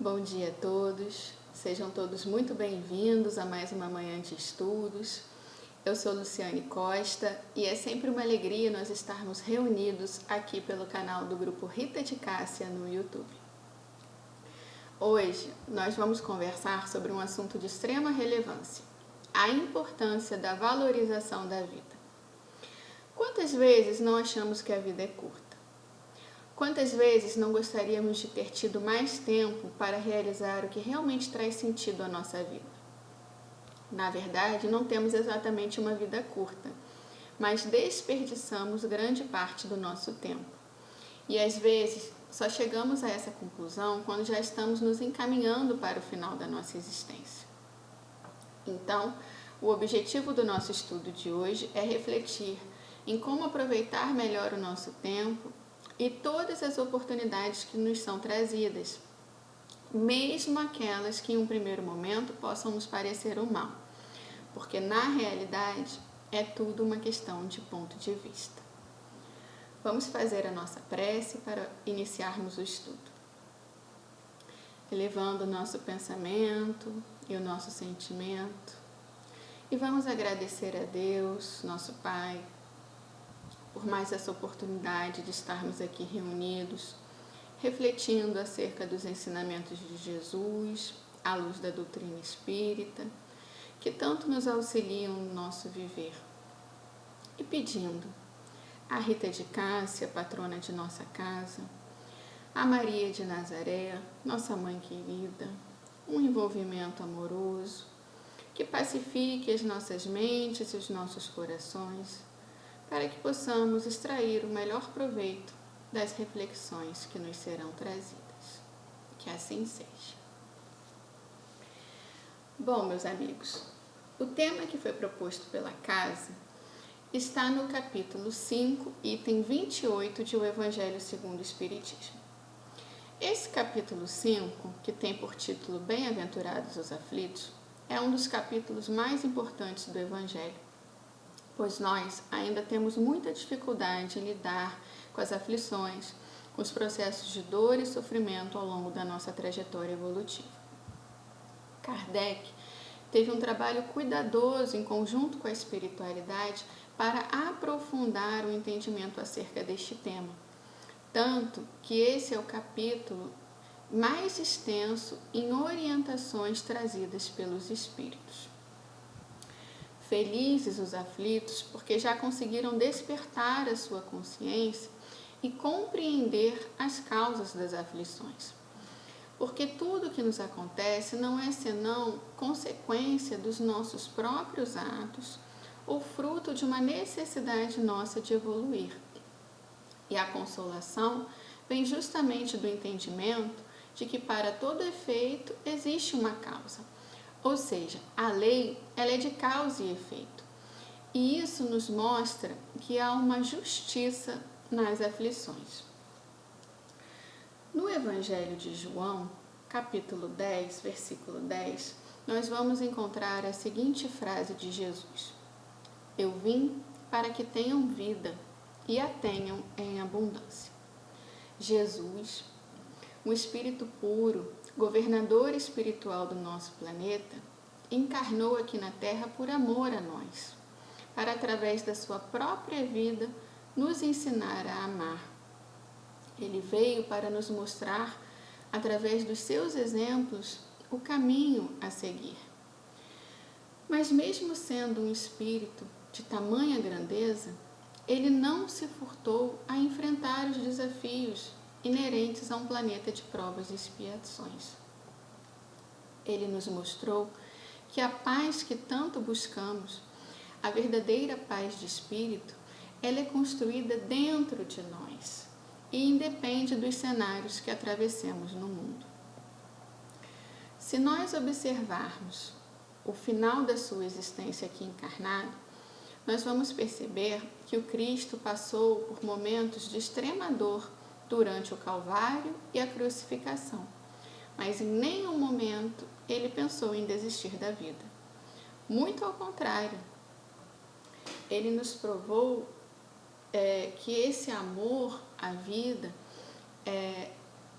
Bom dia a todos, sejam todos muito bem-vindos a mais uma manhã de estudos. Eu sou Luciane Costa e é sempre uma alegria nós estarmos reunidos aqui pelo canal do grupo Rita de Cássia no YouTube. Hoje nós vamos conversar sobre um assunto de extrema relevância, a importância da valorização da vida. Quantas vezes não achamos que a vida é curta? Quantas vezes não gostaríamos de ter tido mais tempo para realizar o que realmente traz sentido à nossa vida? Na verdade, não temos exatamente uma vida curta, mas desperdiçamos grande parte do nosso tempo. E às vezes só chegamos a essa conclusão quando já estamos nos encaminhando para o final da nossa existência. Então, o objetivo do nosso estudo de hoje é refletir em como aproveitar melhor o nosso tempo e todas as oportunidades que nos são trazidas, mesmo aquelas que em um primeiro momento possam nos parecer um mal, porque na realidade é tudo uma questão de ponto de vista. Vamos fazer a nossa prece para iniciarmos o estudo, elevando o nosso pensamento e o nosso sentimento, e vamos agradecer a Deus, nosso Pai, por mais essa oportunidade de estarmos aqui reunidos, refletindo acerca dos ensinamentos de Jesus, à luz da doutrina espírita, que tanto nos auxiliam no nosso viver. E pedindo a Rita de Cássia, patrona de nossa casa, a Maria de Nazaré, nossa mãe querida, um envolvimento amoroso, que pacifique as nossas mentes e os nossos corações, para que possamos extrair o melhor proveito das reflexões que nos serão trazidas. Que assim seja. Bom, meus amigos, o tema que foi proposto pela casa está no capítulo 5, item 28 de O Evangelho segundo o Espiritismo. Esse capítulo 5, que tem por título Bem-aventurados os aflitos, é um dos capítulos mais importantes do Evangelho, pois nós ainda temos muita dificuldade em lidar com as aflições, com os processos de dor e sofrimento ao longo da nossa trajetória evolutiva. Kardec teve um trabalho cuidadoso em conjunto com a espiritualidade para aprofundar o entendimento acerca deste tema, tanto que esse é o capítulo mais extenso em orientações trazidas pelos espíritos. Felizes os aflitos, porque já conseguiram despertar a sua consciência e compreender as causas das aflições. Porque tudo o que nos acontece não é senão consequência dos nossos próprios atos ou fruto de uma necessidade nossa de evoluir. E a consolação vem justamente do entendimento de que para todo efeito existe uma causa. Ou seja, a lei ela é de causa e efeito. E isso nos mostra que há uma justiça nas aflições. No Evangelho de João, capítulo 10, versículo 10, nós vamos encontrar a seguinte frase de Jesus: Eu vim para que tenham vida e a tenham em abundância. Jesus, o Espírito puro, governador espiritual do nosso planeta, encarnou aqui na Terra por amor a nós, para através da sua própria vida nos ensinar a amar. Ele veio para nos mostrar, através dos seus exemplos, o caminho a seguir. Mas mesmo sendo um espírito de tamanha grandeza, ele não se furtou a enfrentar os desafios inerentes a um planeta de provas e expiações. Ele nos mostrou que a paz que tanto buscamos, a verdadeira paz de espírito, ela é construída dentro de nós e independe dos cenários que atravessemos no mundo. Se nós observarmos o final da sua existência aqui encarnado, nós vamos perceber que o Cristo passou por momentos de extrema dor durante o Calvário e a crucificação, mas em nenhum momento ele pensou em desistir da vida. Muito ao contrário, ele nos provou que esse amor à vida é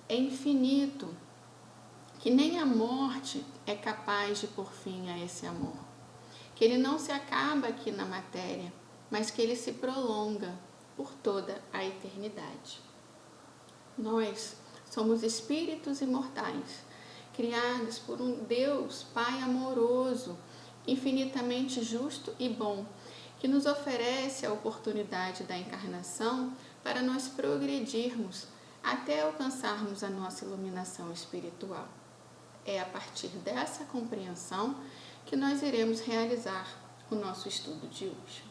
infinito, que nem a morte é capaz de pôr fim a esse amor, que ele não se acaba aqui na matéria, mas que ele se prolonga por toda a eternidade. Nós somos espíritos imortais, criados por um Deus Pai amoroso, infinitamente justo e bom, que nos oferece a oportunidade da encarnação para nós progredirmos até alcançarmos a nossa iluminação espiritual. É a partir dessa compreensão que nós iremos realizar o nosso estudo de hoje.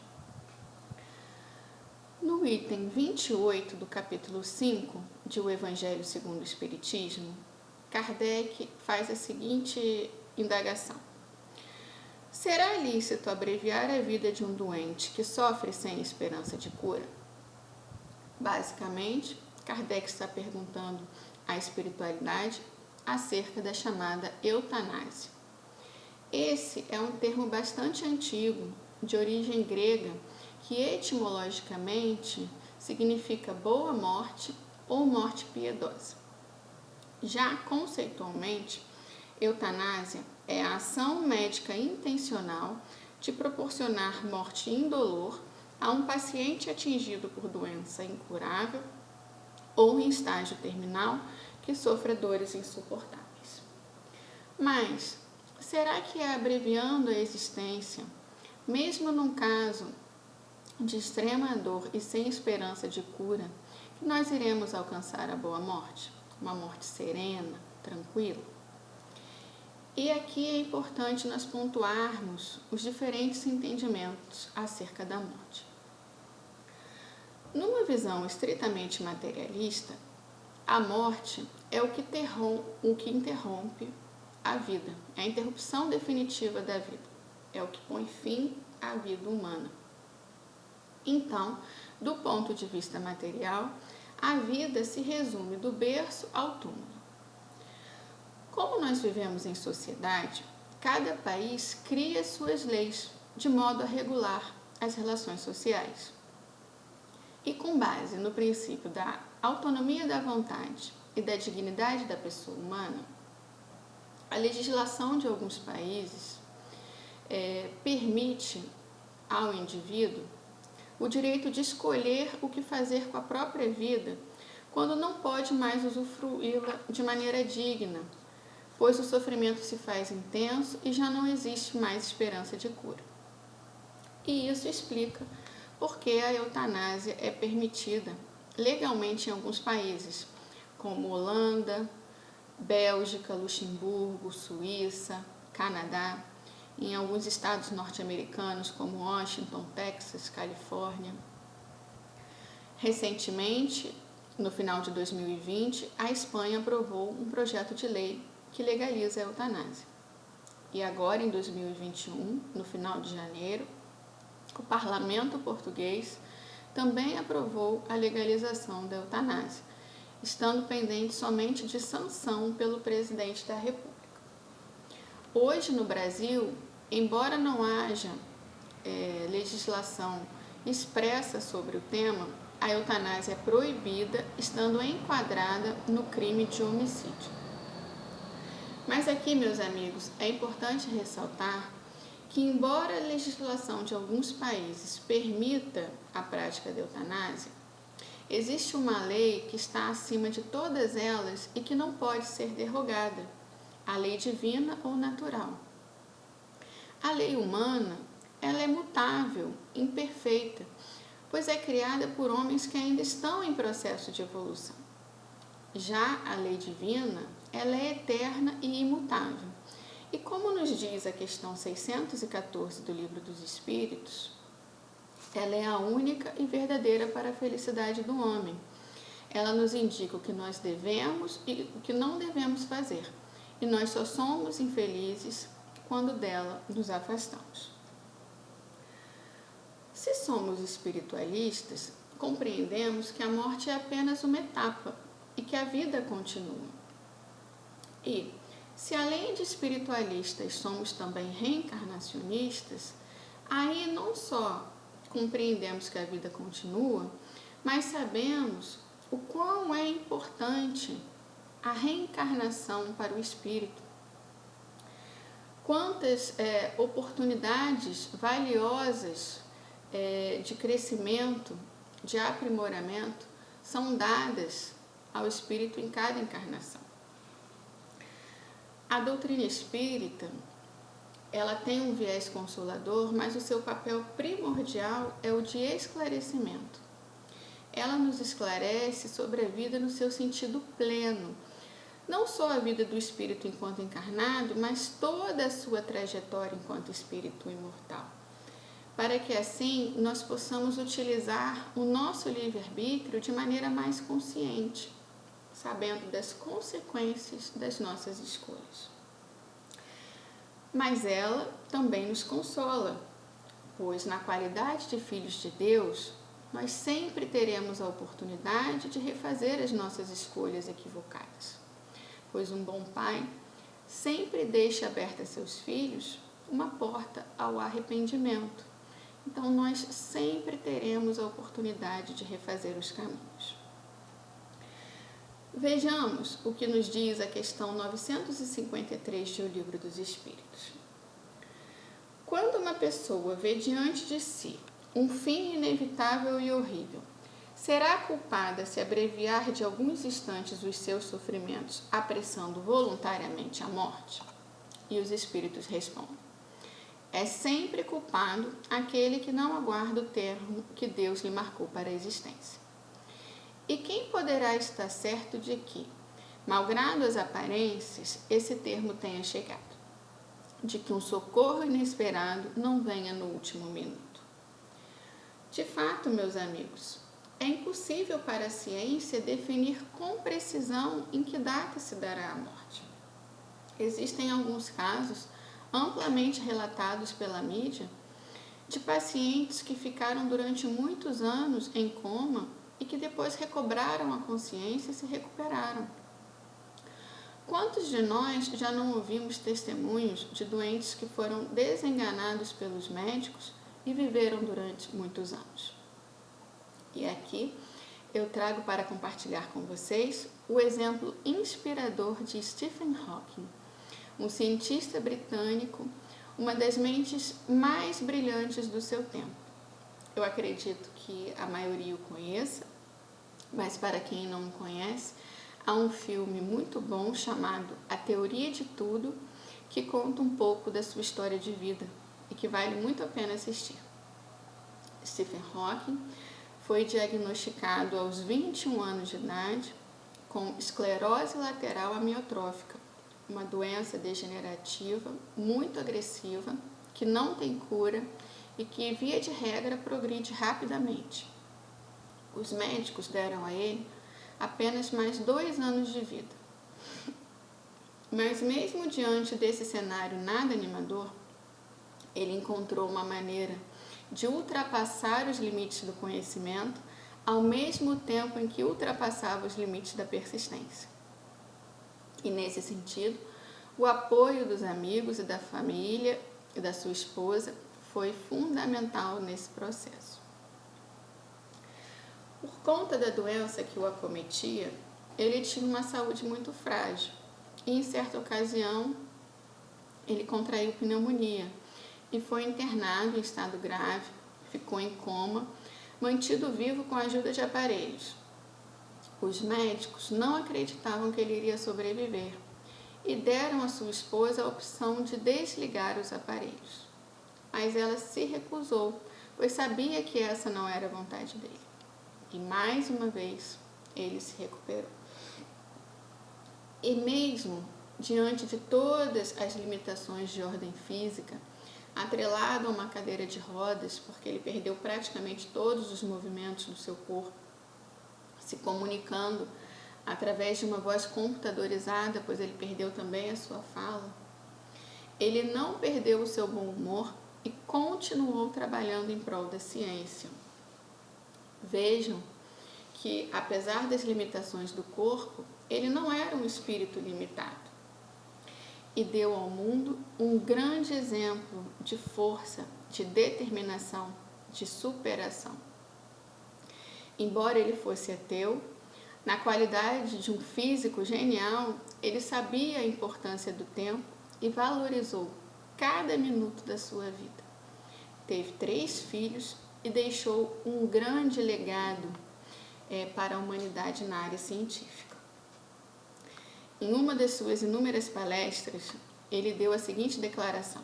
No item 28 do capítulo 5 de O Evangelho segundo o Espiritismo, Kardec faz a seguinte indagação: será lícito abreviar a vida de um doente que sofre sem esperança de cura? Basicamente, Kardec está perguntando à espiritualidade acerca da chamada eutanásia. Esse é um termo bastante antigo, de origem grega, que etimologicamente significa boa morte ou morte piedosa. Já conceitualmente, eutanásia é a ação médica intencional de proporcionar morte indolor a um paciente atingido por doença incurável ou em estágio terminal que sofra dores insuportáveis. Mas, será que é abreviando a existência, mesmo num caso de extrema dor e sem esperança de cura, que nós iremos alcançar a boa morte? Uma morte serena, tranquila? E aqui é importante nós pontuarmos os diferentes entendimentos acerca da morte. Numa visão estritamente materialista, a morte é o que interrompe a vida, é a interrupção definitiva da vida, é o que põe fim à vida humana. Então, do ponto de vista material, a vida se resume do berço ao túmulo. Como nós vivemos em sociedade, cada país cria suas leis de modo a regular as relações sociais. E com base no princípio da autonomia da vontade e da dignidade da pessoa humana, a legislação de alguns países permite ao indivíduo o direito de escolher o que fazer com a própria vida quando não pode mais usufruí-la de maneira digna, pois o sofrimento se faz intenso e já não existe mais esperança de cura. E isso explica por que a eutanásia é permitida legalmente em alguns países, como Holanda, Bélgica, Luxemburgo, Suíça, Canadá, em alguns estados norte-americanos como Washington, Texas, Califórnia. Recentemente, no final de 2020, a Espanha aprovou um projeto de lei que legaliza a eutanásia. E agora, em 2021, no final de janeiro, o parlamento português também aprovou a legalização da eutanásia, estando pendente somente de sanção pelo presidente da República. Hoje, no Brasil, embora não haja legislação expressa sobre o tema, a eutanásia é proibida, estando enquadrada no crime de homicídio. Mas aqui, meus amigos, é importante ressaltar que, embora a legislação de alguns países permita a prática da eutanásia, existe uma lei que está acima de todas elas e que não pode ser derrogada, a lei divina ou natural. A lei humana, ela é mutável, imperfeita, pois é criada por homens que ainda estão em processo de evolução. Já a lei divina, ela é eterna e imutável. E como nos diz a questão 614 do Livro dos Espíritos, ela é a única e verdadeira para a felicidade do homem. Ela nos indica o que nós devemos e o que não devemos fazer. E nós só somos infelizes quando dela nos afastamos. Se somos espiritualistas, compreendemos que a morte é apenas uma etapa e que a vida continua. E, se além de espiritualistas somos também reencarnacionistas, aí não só compreendemos que a vida continua, mas sabemos o quão é importante a reencarnação para o espírito. Quantas oportunidades valiosas de crescimento, de aprimoramento, são dadas ao espírito em cada encarnação. A doutrina espírita, ela tem um viés consolador, mas o seu papel primordial é o de esclarecimento. Ela nos esclarece sobre a vida no seu sentido pleno, não só a vida do espírito enquanto encarnado, mas toda a sua trajetória enquanto espírito imortal, para que assim nós possamos utilizar o nosso livre-arbítrio de maneira mais consciente, sabendo das consequências das nossas escolhas. Mas ela também nos consola, pois na qualidade de filhos de Deus, nós sempre teremos a oportunidade de refazer as nossas escolhas equivocadas, pois um bom pai sempre deixa aberta a seus filhos uma porta ao arrependimento. Então nós sempre teremos a oportunidade de refazer os caminhos. Vejamos o que nos diz a questão 953 de O Livro dos Espíritos. Quando uma pessoa vê diante de si um fim inevitável e horrível, será culpada se abreviar de alguns instantes os seus sofrimentos, apressando voluntariamente a morte? E os espíritos respondem: é sempre culpado aquele que não aguarda o termo que Deus lhe marcou para a existência. E quem poderá estar certo de que, malgrado as aparências, esse termo tenha chegado, de que um socorro inesperado não venha no último minuto? De fato, meus amigos, é impossível para a ciência definir com precisão em que data se dará a morte. Existem alguns casos amplamente relatados pela mídia de pacientes que ficaram durante muitos anos em coma e que depois recobraram a consciência e se recuperaram. Quantos de nós já não ouvimos testemunhos de doentes que foram desenganados pelos médicos e viveram durante muitos anos? E aqui eu trago para compartilhar com vocês o exemplo inspirador de Stephen Hawking, um cientista britânico, uma das mentes mais brilhantes do seu tempo. Eu acredito que a maioria o conheça, mas para quem não o conhece, há um filme muito bom chamado A Teoria de Tudo, que conta um pouco da sua história de vida e que vale muito a pena assistir. Stephen Hawking foi diagnosticado aos 21 anos de idade com esclerose lateral amiotrófica, uma doença degenerativa muito agressiva, que não tem cura e que, via de regra, progride rapidamente. Os médicos deram a ele apenas mais 2 anos de vida. Mas mesmo diante desse cenário nada animador, ele encontrou uma maneira de ultrapassar os limites do conhecimento, ao mesmo tempo em que ultrapassava os limites da persistência. E nesse sentido, o apoio dos amigos e da família e da sua esposa foi fundamental nesse processo. Por conta da doença que o acometia, ele tinha uma saúde muito frágil e, em certa ocasião, ele contraiu pneumonia e foi internado em estado grave, ficou em coma, mantido vivo com a ajuda de aparelhos. Os médicos não acreditavam que ele iria sobreviver e deram à sua esposa a opção de desligar os aparelhos. Mas ela se recusou, pois sabia que essa não era a vontade dele. E mais uma vez, ele se recuperou. E mesmo diante de todas as limitações de ordem física, atrelado a uma cadeira de rodas, porque ele perdeu praticamente todos os movimentos do seu corpo, se comunicando através de uma voz computadorizada, pois ele perdeu também a sua fala, ele não perdeu o seu bom humor e continuou trabalhando em prol da ciência. Vejam que, apesar das limitações do corpo, ele não era um espírito limitado e deu ao mundo um grande exemplo de força, de determinação, de superação. Embora ele fosse ateu, Na qualidade de um físico genial, ele sabia a importância do tempo e valorizou cada minuto da sua vida. Teve 3 filhos e deixou um grande legado para a humanidade na área científica. Em uma das suas inúmeras palestras, ele deu a seguinte declaração: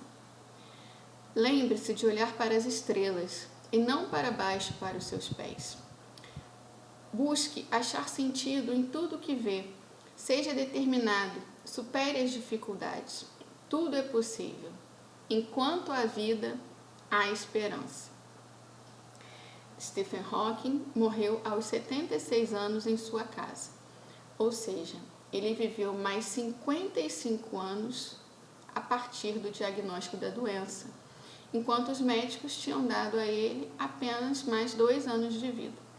lembre-se de olhar para as estrelas e não para baixo para os seus pés. Busque achar sentido em tudo que vê. Seja determinado, supere as dificuldades. Tudo é possível. Enquanto há vida, há esperança. Stephen Hawking morreu aos 76 anos em sua casa. Ou seja, ele viveu mais 55 anos a partir do diagnóstico da doença, enquanto os médicos tinham dado a ele apenas mais 2 anos de vida.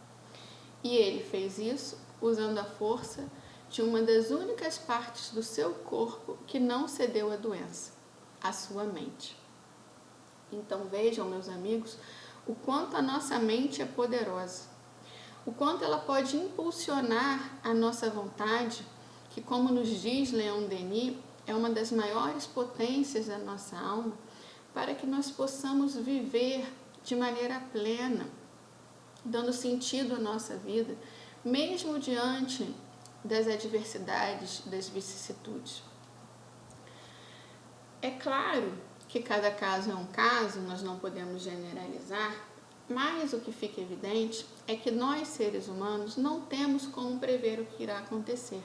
E ele fez isso usando a força de uma das únicas partes do seu corpo que não cedeu à doença, a sua mente. Então vejam, meus amigos, o quanto a nossa mente é poderosa, o quanto ela pode impulsionar a nossa vontade, que, como nos diz Leon Denis, é uma das maiores potências da nossa alma, para que nós possamos viver de maneira plena, dando sentido à nossa vida, mesmo diante das adversidades, das vicissitudes. É claro que cada caso é um caso, nós não podemos generalizar, mas o que fica evidente é que nós, seres humanos, não temos como prever o que irá acontecer.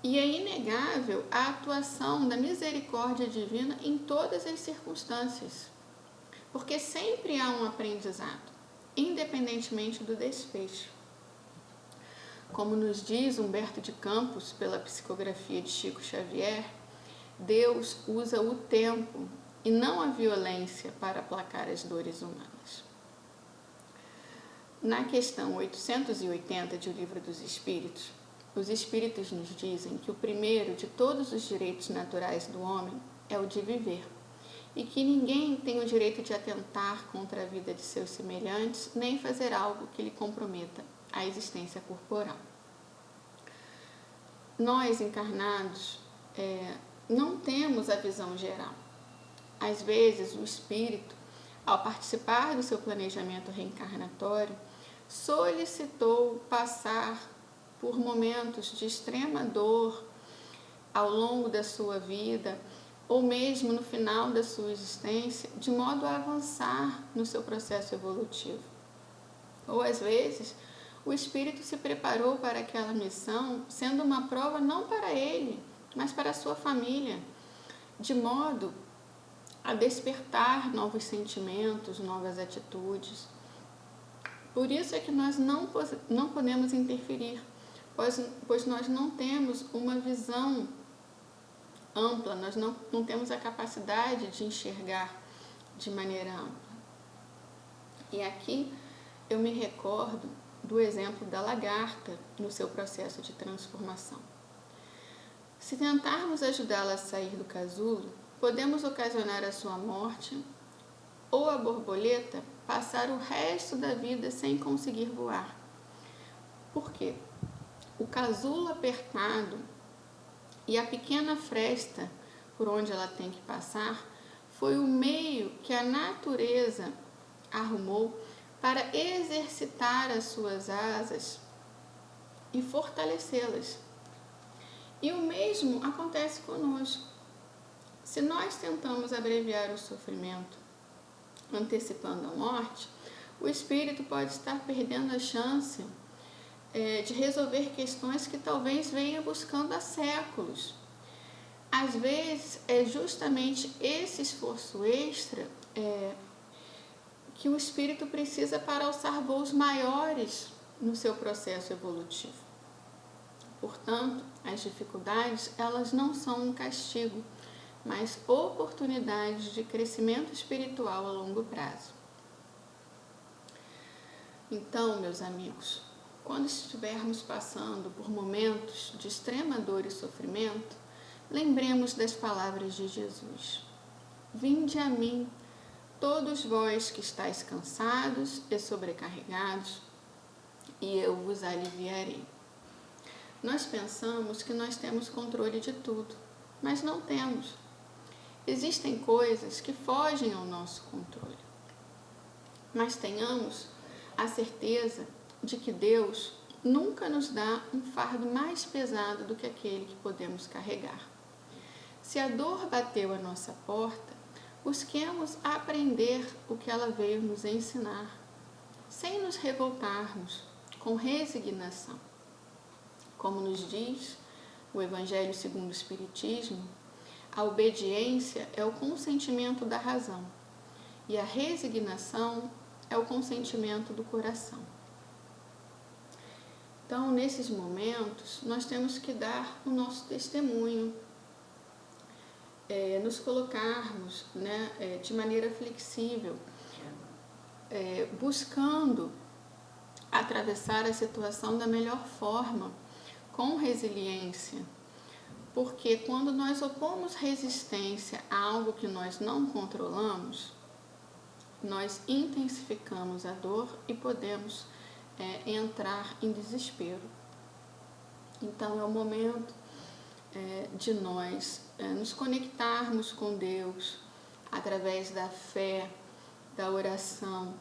E é inegável a atuação da misericórdia divina em todas as circunstâncias, porque sempre há um aprendizado, independentemente do desfecho. Como nos diz Humberto de Campos, pela psicografia de Chico Xavier, Deus usa o tempo e não a violência para aplacar as dores humanas. Na questão 880 de O Livro dos Espíritos, os Espíritos nos dizem que o primeiro de todos os direitos naturais do homem é o de viver, e que ninguém tem o direito de atentar contra a vida de seus semelhantes, nem fazer algo que lhe comprometa a existência corporal. Nós, encarnados, não temos a visão geral. Às vezes, o espírito, ao participar do seu planejamento reencarnatório, solicitou passar por momentos de extrema dor ao longo da sua vida, ou mesmo no final da sua existência, de modo a avançar no seu processo evolutivo. Ou às vezes, o espírito se preparou para aquela missão, sendo uma prova não para ele, mas para a sua família, de modo a despertar novos sentimentos, novas atitudes. Por isso é que nós não podemos interferir, pois nós não temos uma visão ampla, nós não temos a capacidade de enxergar de maneira ampla. E aqui eu me recordo do exemplo da lagarta no seu processo de transformação. Se tentarmos ajudá-la a sair do casulo, podemos ocasionar a sua morte, ou a borboleta passar o resto da vida sem conseguir voar. Por quê? O casulo apertado e a pequena fresta por onde ela tem que passar foi o meio que a natureza arrumou para exercitar as suas asas e fortalecê-las. E o mesmo acontece conosco. Se nós tentamos abreviar o sofrimento antecipando a morte, o espírito pode estar perdendo a chance de resolver questões que talvez venha buscando há séculos. Às vezes, é justamente esse esforço extra que o espírito precisa para alçar voos maiores no seu processo evolutivo. Portanto, as dificuldades, elas não são um castigo, mas oportunidades de crescimento espiritual a longo prazo. Então, meus amigos, quando estivermos passando por momentos de extrema dor e sofrimento, lembremos das palavras de Jesus. Vinde a mim, todos vós que estáis cansados e sobrecarregados, e eu vos aliviarei. Nós pensamos que nós temos controle de tudo, mas não temos. Existem coisas que fogem ao nosso controle. Mas tenhamos a certeza de que Deus nunca nos dá um fardo mais pesado do que aquele que podemos carregar. Se a dor bateu à nossa porta, busquemos aprender o que ela veio nos ensinar, sem nos revoltarmos, com resignação. Como nos diz o Evangelho segundo o Espiritismo, a obediência é o consentimento da razão e a resignação é o consentimento do coração. Então, nesses momentos, nós temos que dar o nosso testemunho, nos colocarmos, de maneira flexível, buscando atravessar a situação da melhor forma, com resiliência, porque quando nós opomos resistência a algo que nós não controlamos, nós intensificamos a dor e podemos entrar em desespero. Então é o momento de nós nos conectarmos com Deus através da fé, da oração,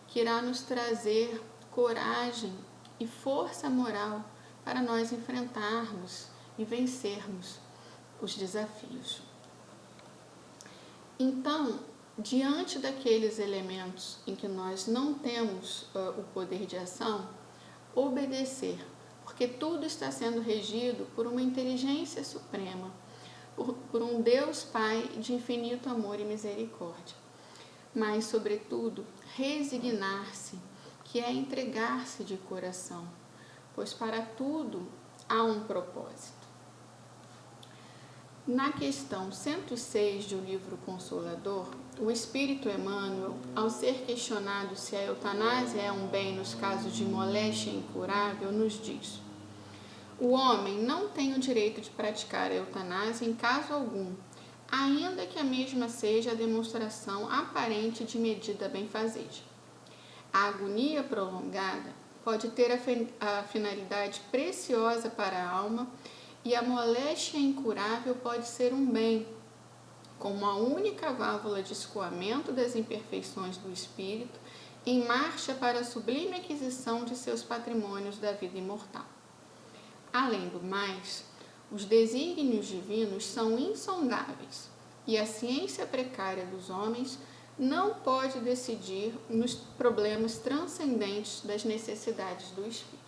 que irá nos trazer coragem e força moral para nós enfrentarmos e vencermos os desafios. Então, diante daqueles elementos em que nós não temos o poder de ação, obedecer, porque tudo está sendo regido por uma inteligência suprema, por um Deus Pai de infinito amor e misericórdia. Mas, sobretudo, resignar-se, que é entregar-se de coração, pois para tudo há um propósito. Na questão 106 do livro Consolador, o Espírito Emmanuel, ao ser questionado se a eutanásia é um bem nos casos de moléstia incurável, nos diz: o homem não tem o direito de praticar a eutanásia em caso algum, ainda que a mesma seja a demonstração aparente de medida benfazeja. A agonia prolongada pode ter a finalidade preciosa para a alma e a moléstia incurável pode ser um bem, como a única válvula de escoamento das imperfeições do espírito em marcha para a sublime aquisição de seus patrimônios da vida imortal. Além do mais, os desígnios divinos são insondáveis e a ciência precária dos homens não pode decidir nos problemas transcendentes das necessidades do espírito.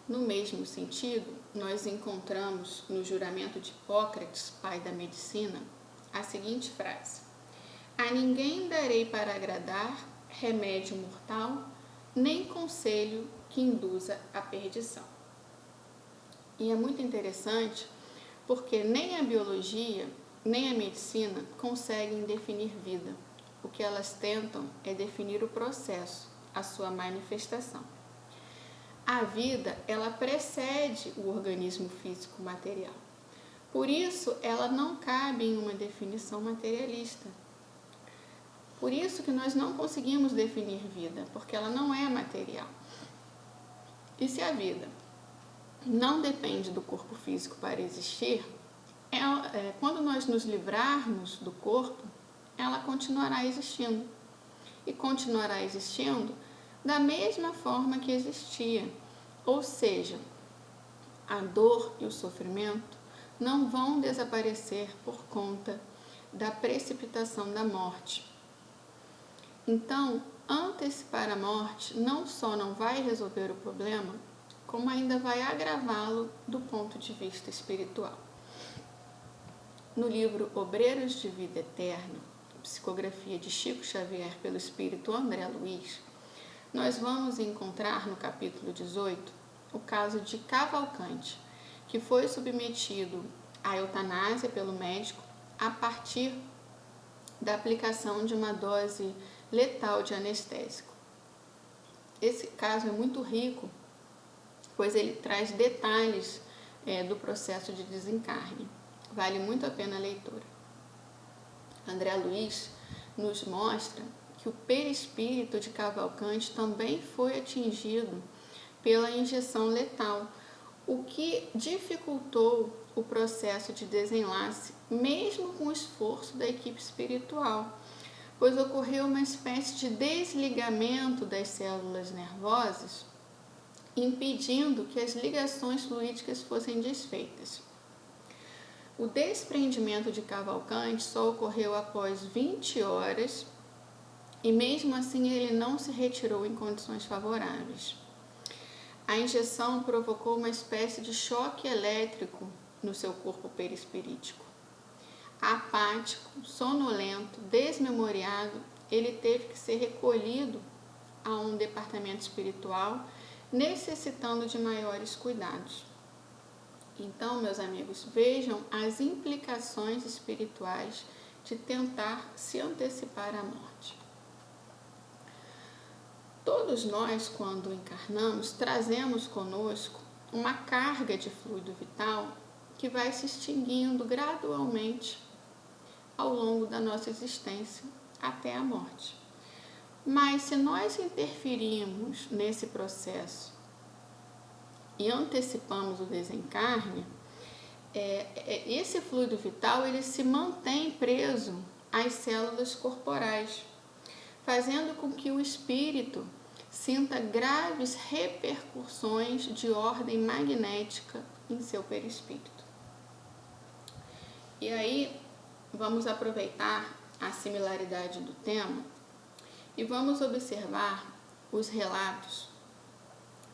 No mesmo sentido, nós encontramos no juramento de Hipócrates, pai da medicina, a seguinte frase: a ninguém darei para agradar remédio mortal, nem conselho que induza à perdição. E é muito interessante porque nem a biologia nem a medicina conseguem definir vida. O que elas tentam é definir o processo, a sua manifestação. A vida, ela precede o organismo físico material. Por isso, ela não cabe em uma definição materialista. Por isso que nós não conseguimos definir vida, porque ela não é material. E se a vida não depende do corpo físico para existir, quando nós nos livrarmos do corpo, ela continuará existindo. E continuará existindo da mesma forma que existia. Ou seja, a dor e o sofrimento não vão desaparecer por conta da precipitação da morte. Então, antecipar a morte não só não vai resolver o problema, como ainda vai agravá-lo do ponto de vista espiritual. No livro Obreiros de Vida Eterna, psicografia de Chico Xavier pelo espírito André Luiz, nós vamos encontrar no capítulo 18 o caso de Cavalcante, que foi submetido à eutanásia pelo médico a partir da aplicação de uma dose letal de anestésico. Esse caso é muito rico, pois ele traz detalhes do processo de desencarne. Vale muito a pena a leitura. André Luiz nos mostra que o perispírito de Cavalcante também foi atingido pela injeção letal, o que dificultou o processo de desenlace, mesmo com o esforço da equipe espiritual, pois ocorreu uma espécie de desligamento das células nervosas, impedindo que as ligações fluídicas fossem desfeitas. O desprendimento de Cavalcante só ocorreu após 20 horas e mesmo assim ele não se retirou em condições favoráveis. A injeção provocou uma espécie de choque elétrico no seu corpo perispirítico. Apático, sonolento, desmemoriado, ele teve que ser recolhido a um departamento espiritual, necessitando de maiores cuidados. Então, meus amigos, vejam as implicações espirituais de tentar se antecipar à morte. Todos nós, quando encarnamos, trazemos conosco uma carga de fluido vital que vai se extinguindo gradualmente ao longo da nossa existência até a morte. Mas se nós interferirmos nesse processo e antecipamos o desencarne, esse fluido vital ele se mantém preso às células corporais, fazendo com que o espírito sinta graves repercussões de ordem magnética em seu perispírito. E aí, vamos aproveitar a similaridade do tema e vamos observar os relatos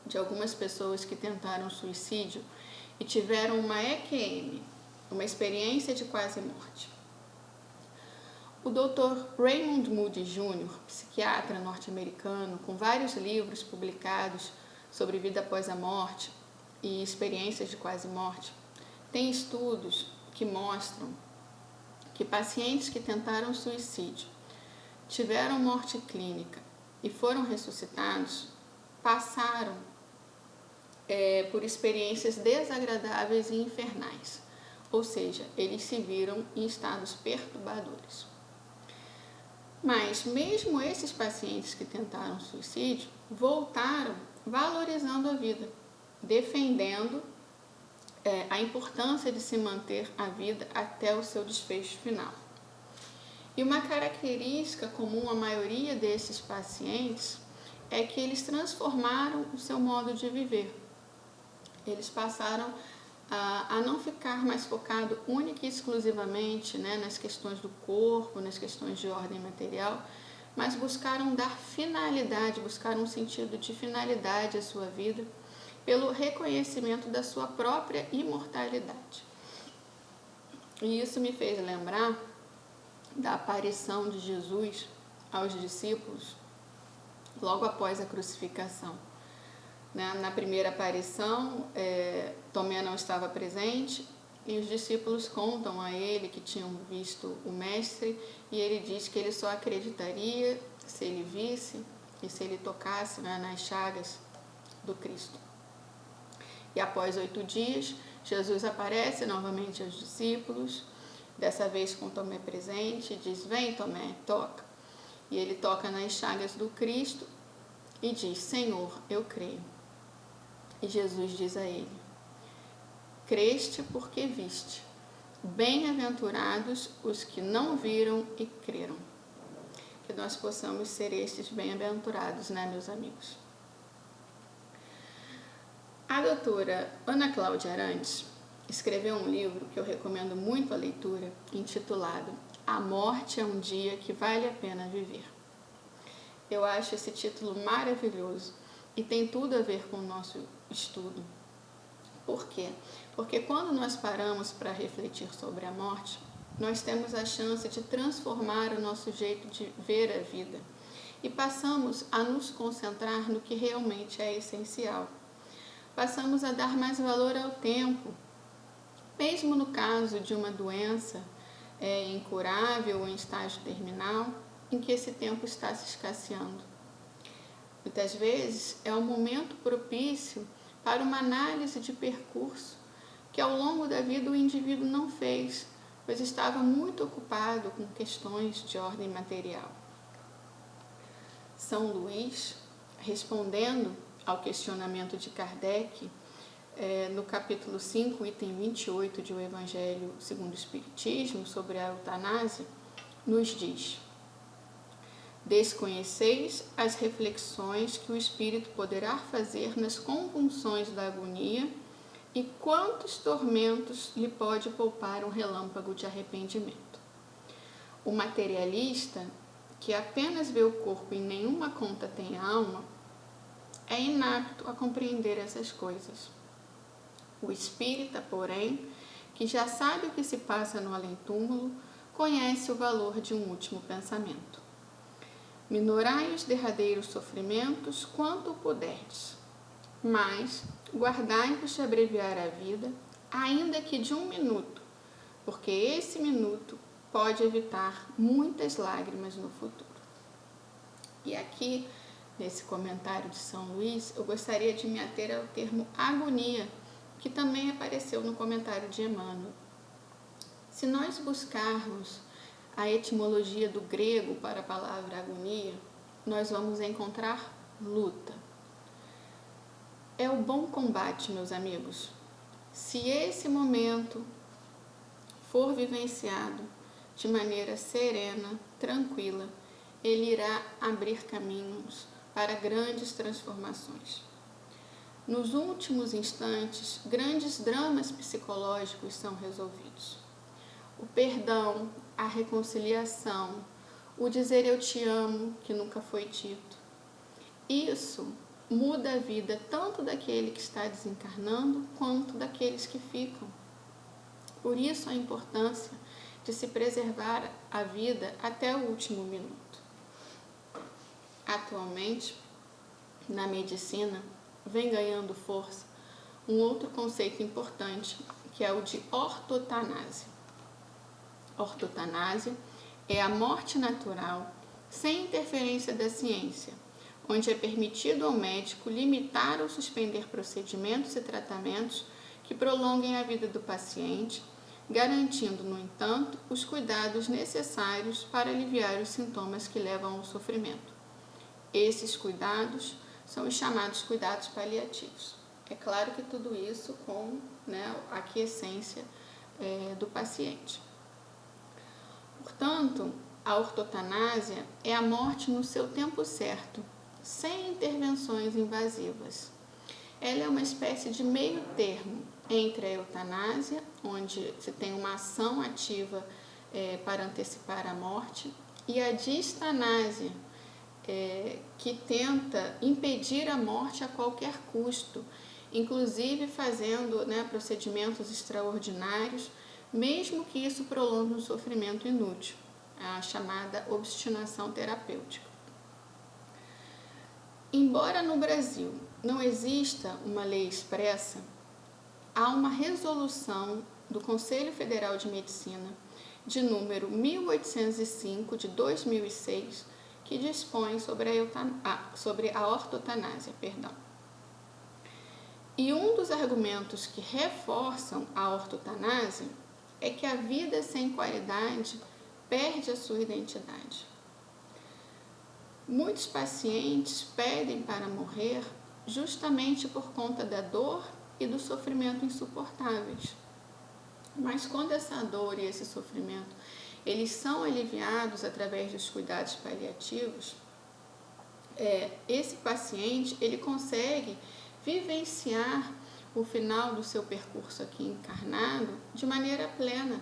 de algumas pessoas que tentaram suicídio e tiveram uma EQM, uma experiência de quase morte. O Dr. Raymond Moody Jr., psiquiatra norte-americano, com vários livros publicados sobre vida após a morte e experiências de quase morte, tem estudos que mostram que pacientes que tentaram suicídio, tiveram morte clínica e foram ressuscitados, passaram por experiências desagradáveis e infernais, ou seja, eles se viram em estados perturbadores. Mas mesmo esses pacientes que tentaram suicídio voltaram valorizando a vida, defendendo a importância de se manter a vida até o seu desfecho final. E uma característica comum à maioria desses pacientes é que eles transformaram o seu modo de viver. Eles passaram a não ficar mais focado única e exclusivamente, nas questões do corpo, nas questões de ordem material, mas buscaram dar finalidade, buscaram um sentido de finalidade à sua vida, pelo reconhecimento da sua própria imortalidade. E isso me fez lembrar da aparição de Jesus aos discípulos logo após a crucificação. Na primeira aparição, Tomé não estava presente e os discípulos contam a ele que tinham visto o Mestre e ele diz que ele só acreditaria se ele visse e se ele tocasse nas chagas do Cristo. E após 8 dias, Jesus aparece novamente aos discípulos, dessa vez com Tomé presente, e diz: "Vem, Tomé, toca." E ele toca nas chagas do Cristo e diz: "Senhor, eu creio." E Jesus diz a ele: "Creste porque viste. Bem-aventurados os que não viram e creram." Que nós possamos ser estes bem-aventurados, meus amigos? A doutora Ana Cláudia Arantes escreveu um livro que eu recomendo muito a leitura, intitulado A Morte é um Dia que Vale a Pena Viver. Eu acho esse título maravilhoso e tem tudo a ver com o nosso estudo. Por quê? Porque quando nós paramos para refletir sobre a morte, nós temos a chance de transformar o nosso jeito de ver a vida e passamos a nos concentrar no que realmente é essencial. Passamos a dar mais valor ao tempo, mesmo no caso de uma doença incurável ou em estágio terminal, em que esse tempo está se escasseando. Muitas vezes é um momento propício para uma análise de percurso que ao longo da vida o indivíduo não fez, pois estava muito ocupado com questões de ordem material. São Luís, respondendo ao questionamento de Kardec, no capítulo 5, item 28 de O Evangelho segundo o Espiritismo, sobre a eutanásia, nos diz: desconheceis as reflexões que o espírito poderá fazer nas convulsões da agonia e quantos tormentos lhe pode poupar um relâmpago de arrependimento. O materialista, que apenas vê o corpo e em nenhuma conta tem a alma, é inapto a compreender essas coisas. O espírita, porém, que já sabe o que se passa no além-túmulo, conhece o valor de um último pensamento. Minorai os derradeiros sofrimentos quanto puderdes, mas guardai-vos de abreviar a vida, ainda que de 1 minuto, porque esse minuto pode evitar muitas lágrimas no futuro. E aqui, nesse comentário de São Luís, eu gostaria de me ater ao termo agonia, que também apareceu no comentário de Emmanuel. Se nós buscarmos a etimologia do grego para a palavra agonia, nós vamos encontrar luta. É o bom combate, meus amigos. Se esse momento for vivenciado de maneira serena, tranquila, ele irá abrir caminhos para grandes transformações. Nos últimos instantes, grandes dramas psicológicos são resolvidos. O perdão, a reconciliação, o dizer eu te amo, que nunca foi dito. Isso muda a vida tanto daquele que está desencarnando, quanto daqueles que ficam. Por isso a importância de se preservar a vida até o último minuto. Atualmente, na medicina, vem ganhando força um outro conceito importante, que é o de ortotanásia. Ortotanásia é a morte natural, sem interferência da ciência, onde é permitido ao médico limitar ou suspender procedimentos e tratamentos que prolonguem a vida do paciente, garantindo, no entanto, os cuidados necessários para aliviar os sintomas que levam ao sofrimento. Esses cuidados são os chamados cuidados paliativos. É claro que tudo isso com a aquiescência do paciente. Portanto, a ortotanásia é a morte no seu tempo certo, sem intervenções invasivas. Ela é uma espécie de meio termo entre a eutanásia, onde se tem uma ação ativa para antecipar a morte, e a distanásia, que tenta impedir a morte a qualquer custo, inclusive fazendo procedimentos extraordinários, mesmo que isso prolongue um sofrimento inútil, a chamada obstinação terapêutica. Embora no Brasil não exista uma lei expressa, há uma resolução do Conselho Federal de Medicina, de número 1805 de 2006, que dispõe sobre a ortotanásia. E um dos argumentos que reforçam a ortotanásia é que a vida sem qualidade perde a sua identidade. Muitos pacientes pedem para morrer justamente por conta da dor e do sofrimento insuportáveis. Mas quando essa dor e esse sofrimento eles são aliviados através dos cuidados paliativos, esse paciente ele consegue vivenciar o final do seu percurso aqui encarnado de maneira plena,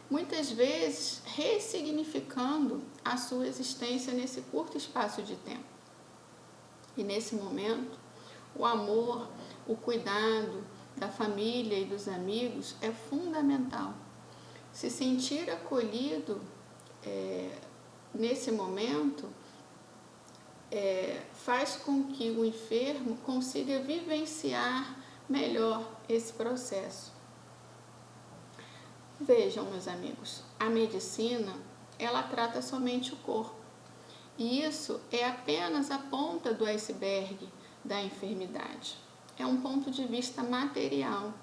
muitas vezes ressignificando a sua existência nesse curto espaço de tempo. E nesse momento, o amor, o cuidado da família e dos amigos é fundamental. Se sentir acolhido nesse momento faz com que o enfermo consiga vivenciar melhor esse processo. Vejam, meus amigos, a medicina, ela trata somente o corpo. E isso é apenas a ponta do iceberg da enfermidade. É um ponto de vista material.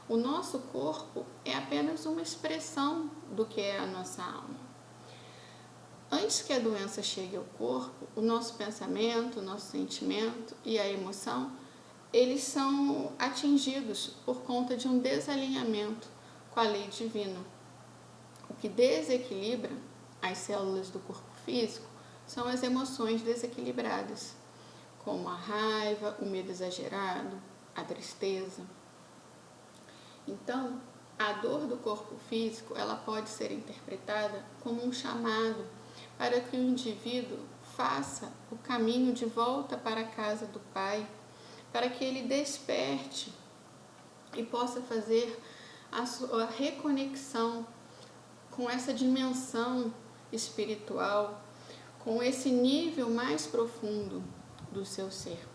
O nosso corpo é apenas uma expressão do que é a nossa alma. antes que a doença chegue ao corpo, o nosso pensamento, o nosso sentimento e a emoção, eles são atingidos por conta de um desalinhamento com a lei divina. O que desequilibra as células do corpo físico são as emoções desequilibradas, como a raiva, o medo exagerado, a tristeza. Então, a dor do corpo físico, ela pode ser interpretada como um chamado para que o indivíduo faça o caminho de volta para a casa do Pai, para que ele desperte e possa fazer a sua reconexão com essa dimensão espiritual, com esse nível mais profundo do seu ser.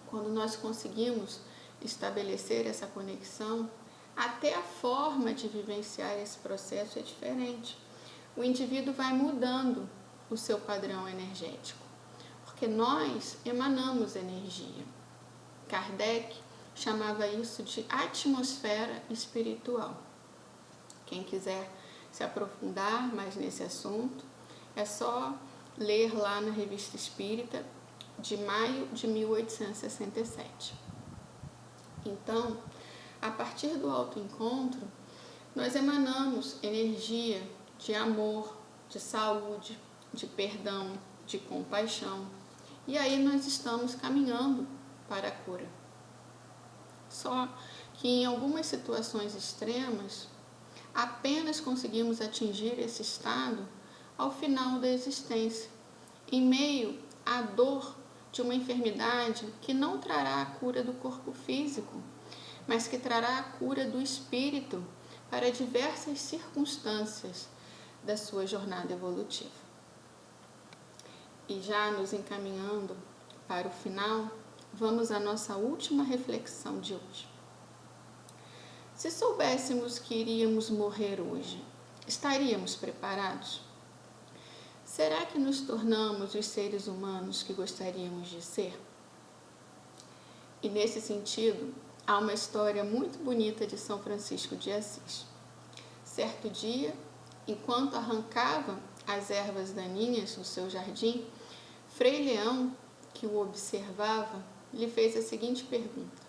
Quando nós conseguimos estabelecer essa conexão, até a forma de vivenciar esse processo é diferente. O indivíduo vai mudando o seu padrão energético, porque nós emanamos energia. Kardec chamava isso de atmosfera espiritual. Quem quiser se aprofundar mais nesse assunto, é só ler lá na Revista Espírita de maio de 1867. Então, a partir do autoencontro, nós emanamos energia de amor, de saúde, de perdão, de compaixão. E aí nós estamos caminhando para a cura. Só que em algumas situações extremas, apenas conseguimos atingir esse estado ao final da existência, em meio à dor de uma enfermidade que não trará a cura do corpo físico, mas que trará a cura do espírito para diversas circunstâncias da sua jornada evolutiva. E já nos encaminhando para o final, vamos à nossa última reflexão de hoje. Se soubéssemos que iríamos morrer hoje, estaríamos preparados? Será que nos tornamos os seres humanos que gostaríamos de ser? E nesse sentido, há uma história muito bonita de São Francisco de Assis. Certo dia, enquanto arrancava as ervas daninhas do seu jardim, Frei Leão, que o observava, lhe fez a seguinte pergunta: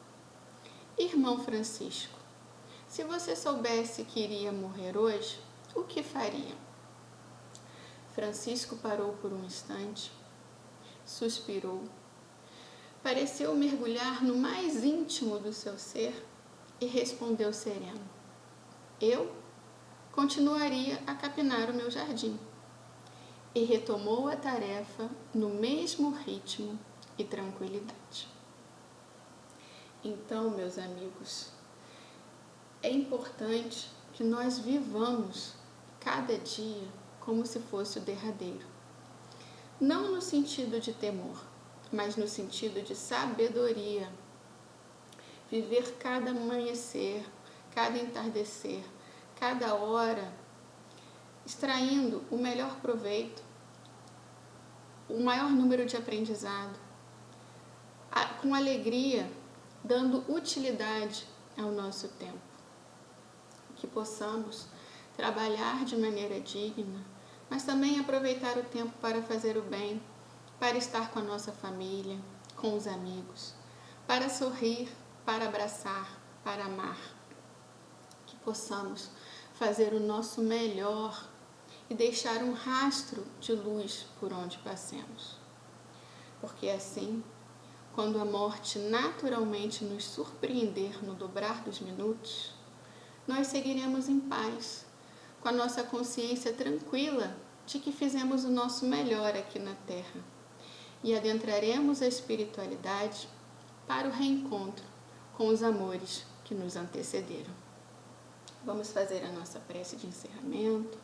Irmão Francisco, se você soubesse que iria morrer hoje, o que faria? Francisco parou por um instante, suspirou, pareceu mergulhar no mais íntimo do seu ser e respondeu sereno: eu continuaria a capinar o meu jardim. E retomou a tarefa no mesmo ritmo e tranquilidade. Então, meus amigos, é importante que nós vivamos cada dia como se fosse o derradeiro. Não no sentido de temor, mas no sentido de sabedoria. Viver cada amanhecer, cada entardecer, cada hora, extraindo o melhor proveito, o maior número de aprendizado, com alegria, dando utilidade ao nosso tempo. Que possamos trabalhar de maneira digna, mas também aproveitar o tempo para fazer o bem, para estar com a nossa família, com os amigos, para sorrir, para abraçar, para amar. Que possamos fazer o nosso melhor e deixar um rastro de luz por onde passemos. Porque assim, quando a morte naturalmente nos surpreender no dobrar dos minutos, nós seguiremos em paz, com a nossa consciência tranquila de que fizemos o nosso melhor aqui na Terra e adentraremos a espiritualidade para o reencontro com os amores que nos antecederam. Vamos fazer a nossa prece de encerramento,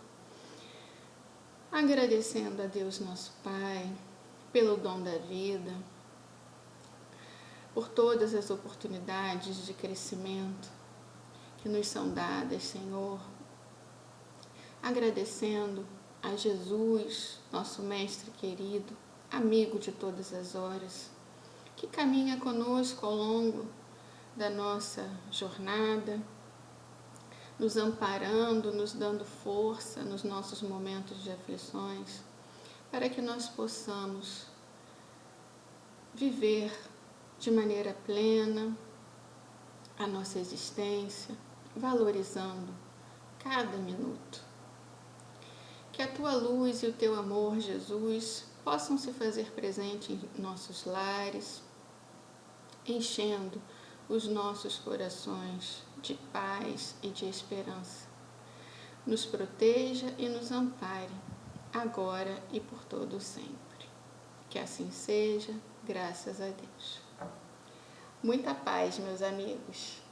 agradecendo a Deus nosso Pai pelo dom da vida, por todas as oportunidades de crescimento que nos são dadas, Senhor. Agradecendo a Jesus, nosso Mestre querido, amigo de todas as horas, que caminha conosco ao longo da nossa jornada, nos amparando, nos dando força nos nossos momentos de aflições, para que nós possamos viver de maneira plena a nossa existência, valorizando cada minuto. Que a tua luz e o teu amor, Jesus, possam se fazer presente em nossos lares, enchendo os nossos corações de paz e de esperança. Nos proteja e nos ampare, agora e por todo o sempre. Que assim seja, graças a Deus. Muita paz, meus amigos.